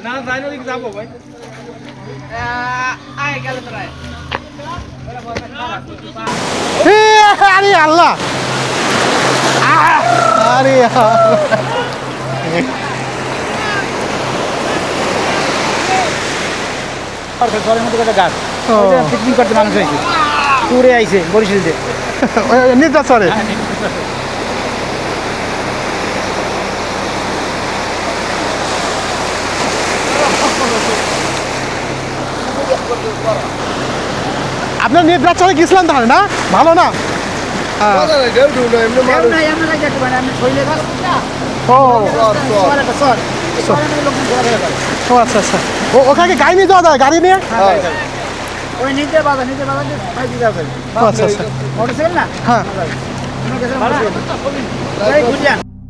না যাই না যাবো ভাই আয় গেল তো রায় আরে আল্লাহ আরে ঘরের মধ্যে একটা গাছ পিকনিক করতে মানুষ হয়েছে টুরে আইছে বরিশাল দিয়ে নিদ্রা চরে আপনার নিদ্রা চরে গেছিলাম তাহলে না ভালো না আচ্ছা আচ্ছা ওখানে গাড়ি নিয়ে যাওয়া যায় গাড়ি নিয়ে আচ্ছা আচ্ছা হ্যাঁ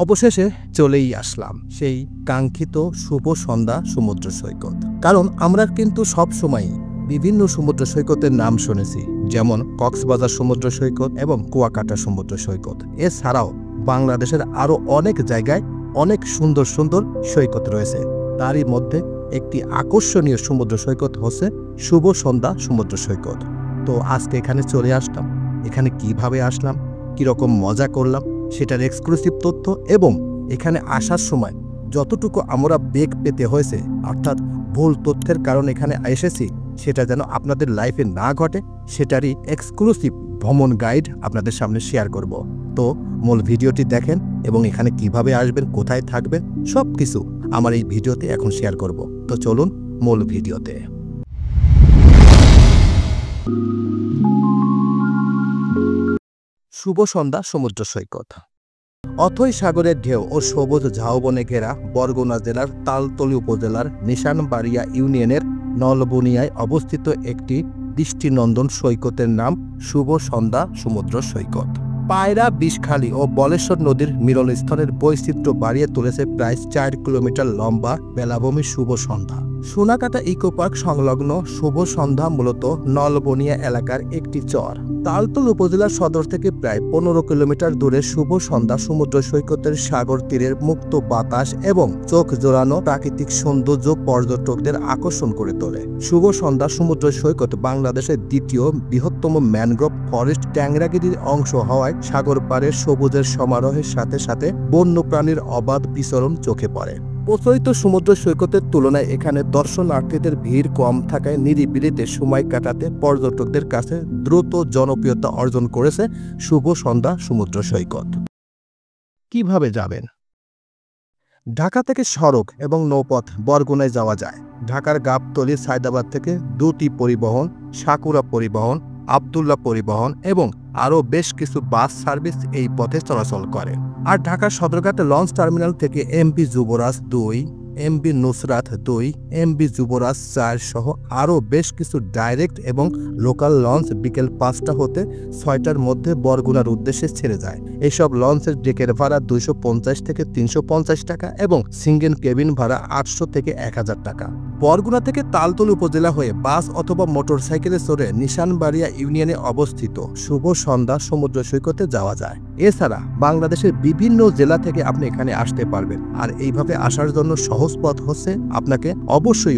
অবশেষে চলেই আসলাম সেই কাঙ্ক্ষিত শুভ সন্ধ্যা সমুদ্র সৈকত কারণ আমরা কিন্তু সব সময় বিভিন্ন সমুদ্র সৈকতের নাম শুনেছি যেমন কক্সবাজার সমুদ্র সৈকত এবং কুয়াকাটা সমুদ্র সৈকত এছাড়াও বাংলাদেশের আরো অনেক জায়গায় অনেক সুন্দর সুন্দর সৈকত রয়েছে তারই মধ্যে একটি আকর্ষণীয় সমুদ্র সৈকত হচ্ছে শুভ সন্ধ্যা সমুদ্র সৈকত তো আজকে এখানে চলে আসলাম এখানে কিভাবে আসলাম কিরকম মজা করলাম সেটার এক্সক্লুসিভ তথ্য এবং এখানে আসার সময় যতটুকু আমরা বেগ পেতে হয়েছে অর্থাৎ ভুল তথ্যের কারণে এখানে এসেছি সেটা যেন আপনাদের লাইফে না ঘটে সেটারই এক্সক্লুসিভ ভ্রমণ গাইড আপনাদের সামনে শেয়ার করব তো মূল ভিডিওটি দেখেন এবং এখানে কিভাবে আসবেন কোথায় থাকবেন সবকিছু আমার এই ভিডিওতে এখন শেয়ার করব তো চলুন মূল ভিডিওতে শুভ সন্ধ্যা সমুদ্র সৈকত অথই সাগরের ঢেউ ও সবুজ ঝাউবনে ঘেরা বরগুনা জেলার তালতলী উপজেলার নিশানবাড়িয়া ইউনিয়নের নলবনিয়ায় অবস্থিত একটি দৃষ্টিনন্দন সৈকতের নাম শুভ সন্ধ্যা সমুদ্র সৈকত পায়রা বিষখালী ও বলেশ্বর নদীর মিলনস্থলের বৈচিত্র্য বাড়িয়ে তুলেছে প্রায় 4 কিলোমিটার লম্বা বেলাভূমি শুভ সন্ধ্যা সোনাকাটা ইকো পার্ক সংলগ্ন শুভ সন্ধ্যা মূলত নলবনিয়া এলাকার একটি চর তালতল উপজেলার সদর থেকে প্রায় 15 কিলোমিটার দূরে শুভ সন্ধ্যা সমুদ্র সৈকতের সাগর তীরের মুক্ত বাতাস এবং চোখ জোড়ানো প্রাকৃতিক সৌন্দর্য পর্যটকদের আকর্ষণ করে তোলে শুভ সন্ধ্যা সমুদ্র সৈকত বাংলাদেশের দ্বিতীয় বৃহত্তম ম্যানগ্রোভ ফরেস্ট ট্যাংরাগিরির অংশ হওয়ায় সাগর পাড়ের সবুজের সমারোহের সাথে সাথে বন্যপ্রাণীর অবাধ বিচরণ চোখে পড়ে প্রচলিত সমুদ্র সৈকতের তুলনায় এখানে দর্শনার্থীদের ভিড় কম থাকায় নিরিবিলিতে সময় কাটাতে পর্যটকদের কাছে দ্রুত জনপ্রিয়তা অর্জন করেছে শুভ সন্ধ্যা সমুদ্র সৈকত কিভাবে যাবেন ঢাকা থেকে সড়ক এবং নৌপথ বরগুনায় যাওয়া যায় ঢাকার গাবতলী সায়দাবাদ থেকে দুটি পরিবহন সাকুরা পরিবহন আব্দুল্লাহ পরিবহন এবং আরও বেশ কিছু বাস সার্ভিস এই পথে চলাচল করে আর ঢাকার সদরঘাটে লঞ্চ টার্মিনাল থেকে এমবি যুবরাজ 2 এমবি নুসরাত 2 এমবি যুবরাজ 4 সহ আরও বেশ কিছু ডাইরেক্ট এবং লোকাল লঞ্চ বিকেল 5টা হতে 6টার মধ্যে বরগুনার উদ্দেশ্যে ছেড়ে যায় এসব লঞ্চের ডেকের ভাড়া 250 থেকে 350 টাকা এবং সিঙ্গেল কেবিন ভাড়া 800 থেকে 1000 টাকা বরগুনা থেকে তালতলী উপজেলা হয়ে বাস অথবা মোটরসাইকেলে চড়ে নিশানবাড়িয়া ইউনিয়নে অবস্থিত শুভ সন্ধ্যা সমুদ্র সৈকতে যাওয়া যায় এছাড়া বাংলাদেশের বিভিন্ন জেলা থেকে আপনি এখানে আসতে পারবেন আর এইভাবে আসার জন্য সহজ পথ হচ্ছে আপনাকে অবশ্যই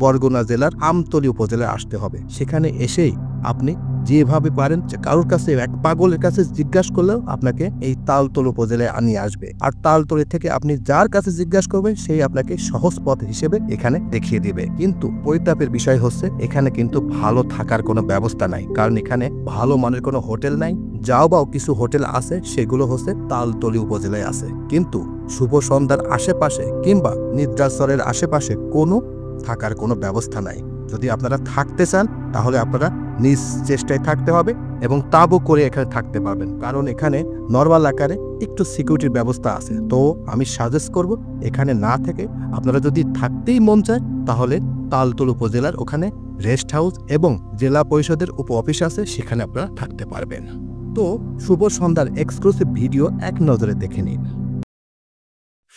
বরগুনা জেলার আমতলী উপজেলায় আসতে হবে সেখানে এসেই আপনি যেভাবে পারেন যে কারোর কাছে এক পাগলের কাছে জিজ্ঞাসা করলেও আপনাকে এই তালতলী উপজেলায় আনিয়ে আসবে আর তালতলী থেকে আপনি যার কাছে জিজ্ঞাসা করবেন সেই আপনাকে সহজ পথ হিসেবে এখানে দেখিয়ে দিবে কিন্তু পরিতাপের বিষয় হচ্ছে এখানে কিন্তু ভালো থাকার কোনো ব্যবস্থা নাই কারণ এখানে ভালো মানের কোনো হোটেল নাই যাও বাও কিছু হোটেল আছে সেগুলো হচ্ছে তালতলী উপজেলায় আছে কিন্তু শুভ সন্ধ্যার আশেপাশে কিংবা নিদ্রাচরের আশেপাশে কোনো থাকার কোনো ব্যবস্থা নাই যদি আপনারা থাকতে চান তাহলে আপনারা নিজ চেষ্টায় থাকতে হবে এবং তাবু করে এখানে থাকতে পারবেন কারণ এখানে নরমাল আকারে একটু সিকিউরিটির ব্যবস্থা আছে তো আমি সাজেস্ট করব এখানে না থেকে আপনারা যদি থাকতেই মন চায় তাহলে তালতলী উপজেলার ওখানে রেস্ট হাউস এবং জেলা পরিষদের উপ অফিস আছে সেখানে আপনারা থাকতে পারবেন তো শুভ সন্ধ্যার এক্সক্লুসিভ ভিডিও এক নজরে দেখে নিন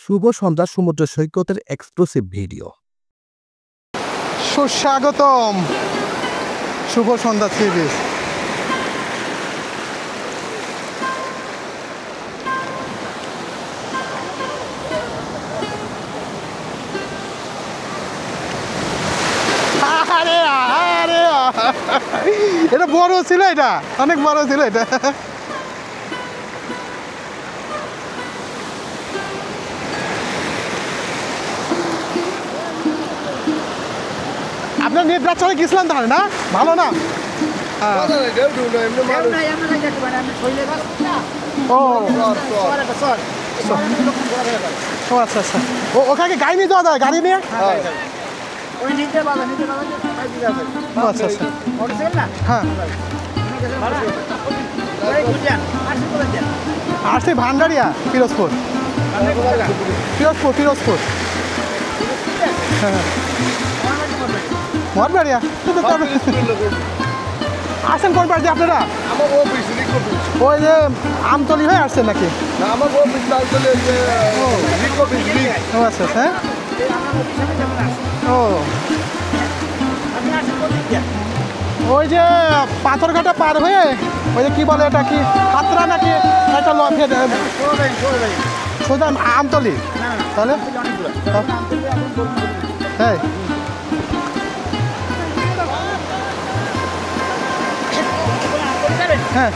শুভ সন্ধ্যা সমুদ্র সৈকতের এক্সক্লুসিভ ভিডিও সুস্বাগতম শুভ সন্ধ্যা সি বিচ এটা বড় ছিল, এটা অনেক বড় ছিল এটা। আপনার নেট রাত চলে গেছিলাম তাহলে না, ভালো না? হ্যাঁ। ও ও আচ্ছা আচ্ছা, ওখানে গাড়ি নিয়ে যাওয়া যায়, গাড়ি নিয়ে? ও আচ্ছা আচ্ছা, হ্যাঁ। আসছি ভান্ডারিয়া, পিরোজপুর। পিরোজপুর হ্যাঁ। মরবাড়িয়া আসছেন কোন পাশ দিয়ে আপনারা? ওই যে আমতলি হয়ে আসছেন নাকি? ও আচ্ছা হ্যাঁ। ও ওই যে পাথরঘাটা পার হয়ে ওই যে কি বলে এটা, কি খাতরা নাকি একটা সোজা আমতলি? তাহলে হ্যাঁ, হ্যাঁ।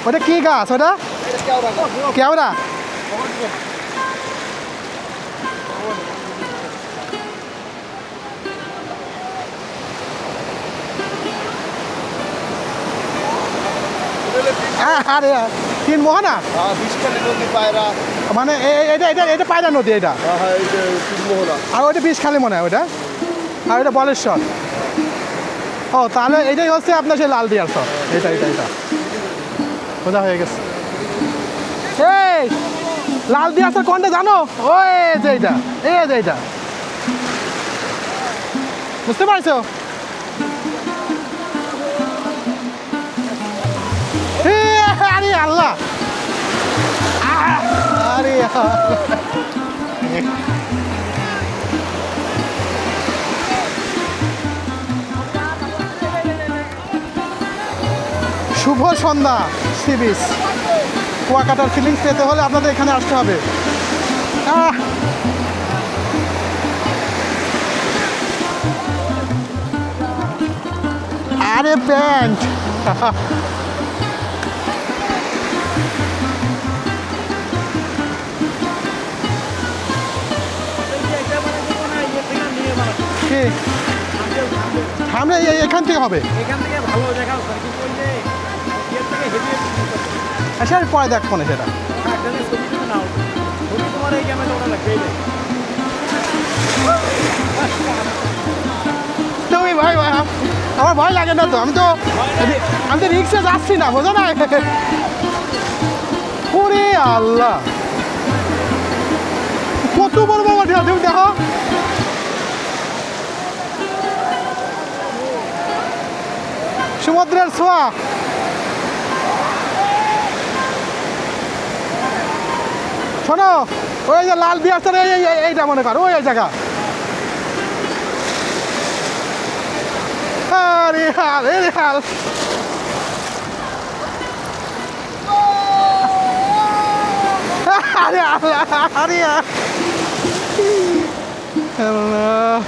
ওটা কি গাছ? ওটা কেওড়া? আরে তিন মোহনা মানে এটা এটা এটা পায়রা নদী এটা, আর ওইটা বিষখালী মনে হয় ওইটা, আর ওইটা বলেশ্বর। ও তাহলে এটাই হচ্ছে আপনার সেই লাল দিয়ার সব, এটা এটা এটা বোঝা হয়ে গেছে। এই লাল দিয়ার সব কোনটা জানো? ওই যে এইটা, এই যে এইটা, বুঝতে পারছো? আরে আল্লাহ, আরে শুভ সন্ধ্যা সি বিচ। কুয়াকাটার ফিলিংস পেতে হলে আপনাদের এখানে আসতে হবে। আরে প্যান্ট কি সামনে এখান থেকে হবে, আচ্ছা আমি পরে দেখ ফোনে সেটা। তুমি ভাই ভাই আমার ভয় লাগে না তো, আমি তো রিক্সে যাচ্ছি না, বোঝো না? ওরে আল্লাহ, কত বড় বাবা ঢেউ, তুমি দেখো। সমুদ্রের ছোঁয়া, শোনো ওই যে লাল বিয়ার এইটা মনে করো ওই জায়গা। আরে হাল, আরে হাল, আরে আল্লাহ, আরে আল্লাহ।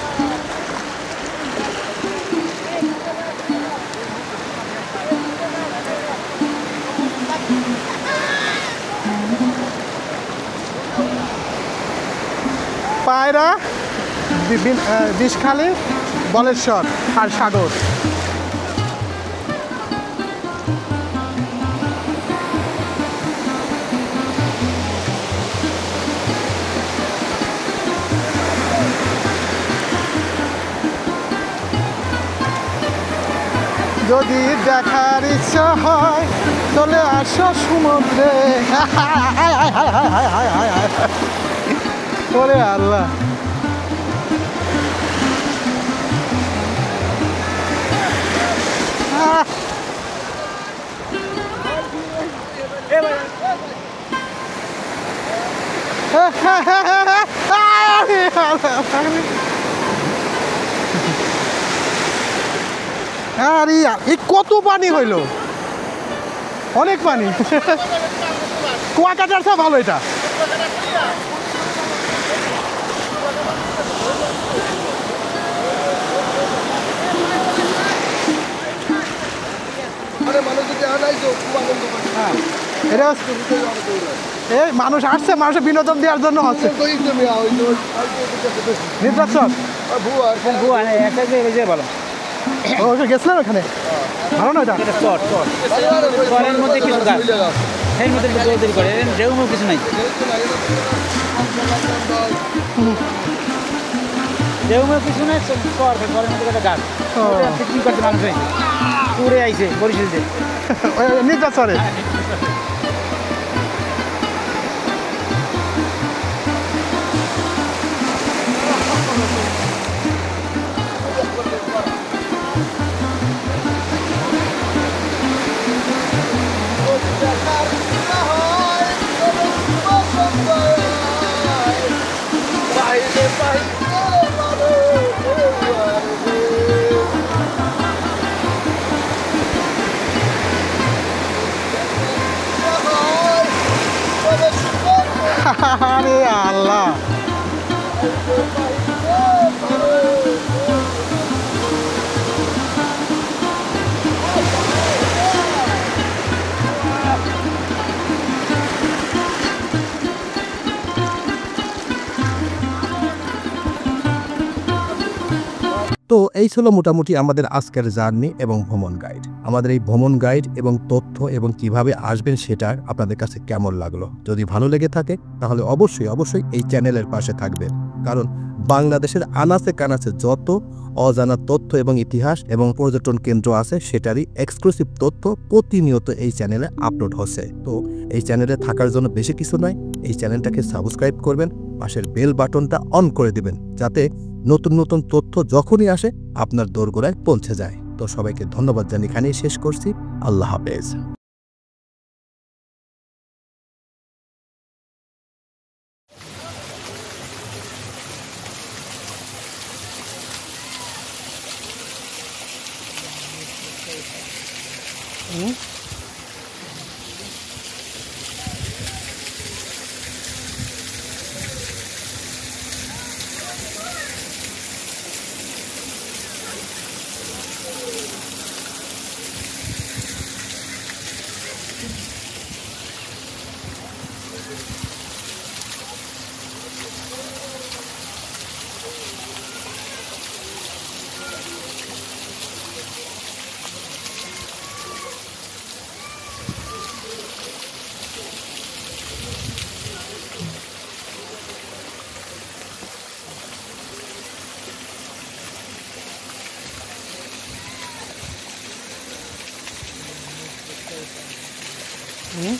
পায়রা, বিষখালী, বলেশ্বর আর সাগর। যদি দেখার ইচ্ছা হয় চলে আসো সমুদ্রে। ওরে আল্লাহ, আরে এই কত পানি হইলো, অনেক পানি। কুয়াকাটার সব ভালো এটা। এটা এই মানুষ আসছে, মানুষের বিনোদন দেওয়ার জন্য হচ্ছে। নিদ্রাচর ভালো গেছিলেন ওখানে, ভালো না এটা? চরের মধ্যে কিছু গাছ, এর মধ্যে তৈরি করে, ঢেউমও কিছু নাই, ঢেউমও কিছু নাই, চরের মধ্যে একটা গাছ, পিকনিক করতে মানুষ হয়েছে, ট্যুরে আইছে বরিশাল দিয়ে। নিদ্রাচরে আরে আল্লাহ, তো এই ছিল মোটামুটি আমাদের আজকের জার্নি এবং ভ্রমণ গাইড। আমাদের এই ভ্রমণ গাইড এবং তথ্য এবং কিভাবে আসবেন সেটা আপনাদের কাছে কেমন লাগলো? যদি ভালো লেগে থাকে তাহলে অবশ্যই এই চ্যানেলের পাশে থাকবেন, কারণ বাংলাদেশের আনাচে কানাচে যত অজানা তথ্য এবং ইতিহাস এবং পর্যটন কেন্দ্র আছে সেটারই এক্সক্লুসিভ তথ্য প্রতিনিয়ত এই চ্যানেলে আপলোড হচ্ছে। তো এই চ্যানেলে থাকার জন্য বেশি কিছু নয়, এই চ্যানেলটাকে সাবস্ক্রাইব করবেন, পাশের বেল বাটনটা অন করে দিবেন, যাতে নতুন নতুন তথ্য যখনই আসে আপনার দোরগোড়ায় পৌঁছে যায়। তো সবাইকে ধন্যবাদ জানিয়ে এখানেই শেষ করছি। আল্লাহ হাফেজ। হুম